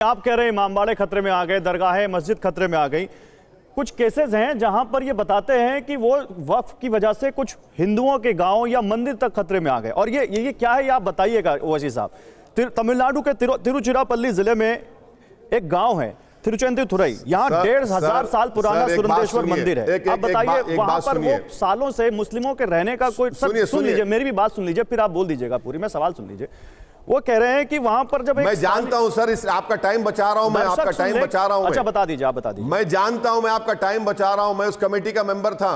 आप कह रहे हैं इमामबाड़े खतरे में आ गए, दरगाहें मस्जिद खतरे में आ गई। कुछ केसेस हैं जहां पर ये बताते हैं कि वो वक्फ की वजह से कुछ हिंदुओं के गांव या मंदिर तक खतरे में आ गए। और ये क्या है, ये आप बताइएगा ओवैसी साहब। तमिलनाडु के तिरुचिरापल्ली जिले में एक गांव है तिरुचेंदुथुरई, यहाँ 1500 साल पुराना सुरेंद्रेश्वर मंदिर है। आप बताइए, वहां पर वो सालों से मुस्लिमों के रहने का कोई, सुन लीजिए मेरी भी बात सुन लीजिए, फिर आप बोल दीजिएगा पूरी, मैं सवाल सुन लीजिए। वो कह रहे हैं कि वहां पर जब मैं जानता हूं सर, इस आपका टाइम बचा रहा हूं, मैं आपका टाइम बचा रहा हूं। अच्छा बता दीजिए, आप बता दीजिए। मैं जानता हूं, मैं आपका टाइम बचा रहा हूं। मैं उस कमेटी का मेंबर था।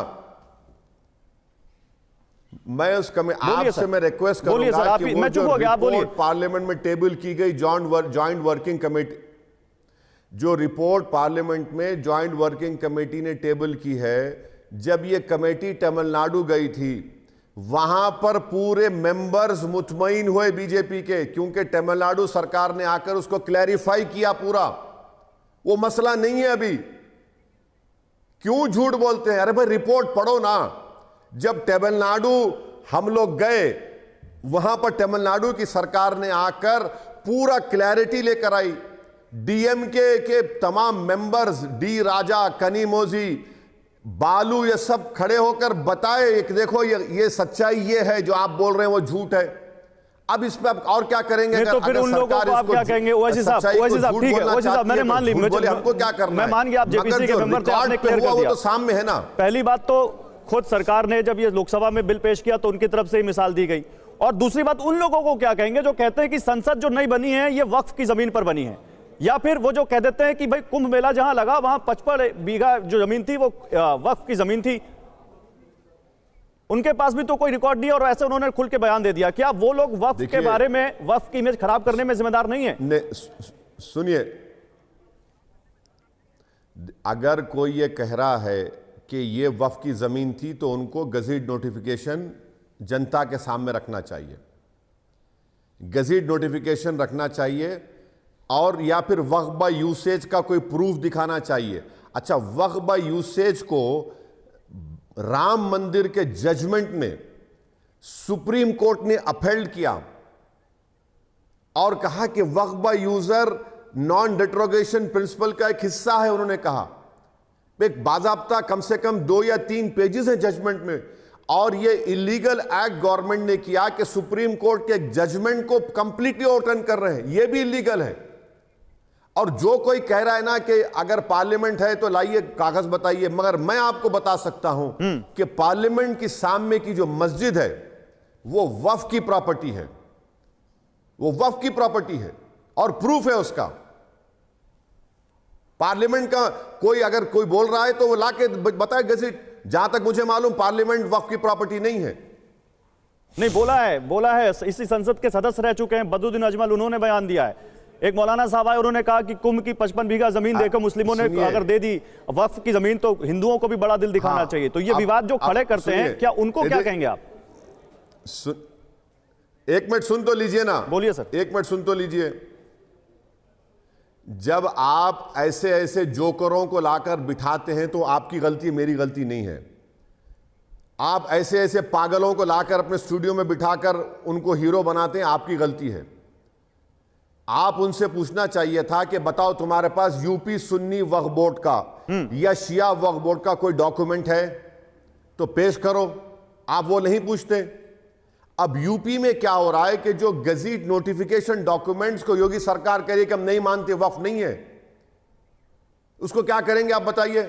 मैं उस आपसे मैं रिक्वेस्ट करूंगा कि वो जो रिपोर्ट पार्लियामेंट में टेबल की गई, जॉइंट वर्किंग कमेटी, जो रिपोर्ट पार्लियामेंट में जॉइंट वर्किंग कमेटी ने टेबल की है, जब ये कमेटी तमिलनाडु गई थी, वहां पर पूरे मेंबर्स मुतमईन हुए बीजेपी के, क्योंकि तमिलनाडु सरकार ने आकर उसको क्लैरिफाई किया पूरा, वो मसला नहीं है अभी। क्यों झूठ बोलते हैं? अरे भाई रिपोर्ट पढ़ो ना। जब तमिलनाडु हम लोग गए, वहां पर तमिलनाडु की सरकार ने आकर पूरा क्लैरिटी लेकर आई। डीएमके के तमाम मेंबर्स, डी राजा, कनिमोझी, बालू, ये सब खड़े होकर बताए, एक देखो ये सच्चाई ये है, जो आप बोल रहे हैं वो झूठ है। अब इस पे आप और क्या करेंगे? तो फिर उन लोगों को आप क्या कहेंगे? ओवैसी साहब ठीक है, ओवैसी साहब मैंने मान ली, हमको क्या करना है? मैं मान गया, आप जेपीसी के मेंबर थे, आपने क्लियर कर दिया। तो सामने है ना। पहली बात तो खुद सरकार ने जब ये लोकसभा में बिल पेश किया तो उनकी तरफ से ही मिसाल दी गई। और दूसरी बात, उन लोगों को क्या कहेंगे जो कहते हैं कि संसद जो नई बनी है ये वक्फ की जमीन पर बनी है, या फिर वो जो कह देते हैं कि भाई कुंभ मेला जहां लगा वहां 55 बीघा जो जमीन थी वो वक्फ की जमीन थी, उनके पास भी तो कोई रिकॉर्ड नहीं है और ऐसे उन्होंने खुल के बयान दे दिया। क्या वो लोग वक्फ के बारे में, वक्फ की इमेज खराब करने में जिम्मेदार नहीं है? सुनिए, अगर कोई ये कह रहा है कि ये वक्फ की जमीन थी तो उनको गजीट नोटिफिकेशन जनता के सामने रखना चाहिए, गजीट नोटिफिकेशन रखना चाहिए, और या फिर वक्फ बाय यूसेज का कोई प्रूफ दिखाना चाहिए। अच्छा, वक्फ बाय यूसेज को राम मंदिर के जजमेंट में सुप्रीम कोर्ट ने अपहेल्ड किया और कहा कि वक्फ बाय यूजर नॉन डिट्रोगेशन प्रिंसिपल का एक हिस्सा है। उन्होंने कहा, एक बाज़ाब्ता कम से कम 2 या 3 पेजेस हैं जजमेंट में, और ये इलीगल एक्ट गवर्नमेंट ने किया कि सुप्रीम कोर्ट के जजमेंट को कंप्लीटली ओवरटर्न कर रहे हैं, ये भी इलीगल है। और जो कोई कह रहा है ना कि अगर पार्लियामेंट है तो लाइए कागज बताइए, मगर मैं आपको बता सकता हूं कि पार्लियामेंट की सामने की जो मस्जिद है वो वक्फ की प्रॉपर्टी है, वो वक्फ की प्रॉपर्टी है और प्रूफ है उसका। पार्लियामेंट का कोई अगर कोई बोल रहा है तो वो लाके बताए गज़ेट। जहां तक मुझे मालूम पार्लियामेंट वक्फ की प्रॉपर्टी नहीं है। नहीं, बोला है इसी संसद के सदस्य रह चुके हैं बदरुद्दीन अजमल, उन्होंने बयान दिया है। एक मौलाना साहब आए, उन्होंने कहा कि कुंभ की 55 बीघा जमीन देकर मुस्लिमों ने अगर दे दी वक्फ की जमीन तो हिंदुओं को भी बड़ा दिल दिखाना चाहिए। तो ये विवाद जो खड़े करते हैं, क्या उनको क्या कहेंगे आप? एक मिनट सुन तो लीजिए ना। बोलिए सर। एक मिनट सुन तो लीजिए। जब आप ऐसे ऐसे जोकरों को लाकर बिठाते हैं तो आपकी गलती, मेरी गलती नहीं है। आप ऐसे ऐसे पागलों को लाकर अपने स्टूडियो में बिठाकर उनको हीरो बनाते हैं, आपकी गलती है। आप उनसे पूछना चाहिए था कि बताओ तुम्हारे पास यूपी सुन्नी वक्फ बोर्ड का या शिया वक्फ बोर्ड का कोई डॉक्यूमेंट है तो पेश करो। आप वो नहीं पूछते। अब यूपी में क्या हो रहा है कि जो गजीट नोटिफिकेशन डॉक्यूमेंट्स को योगी सरकार कह रही है कि हम नहीं मानते, वक्फ नहीं है, उसको क्या करेंगे आप बताइए?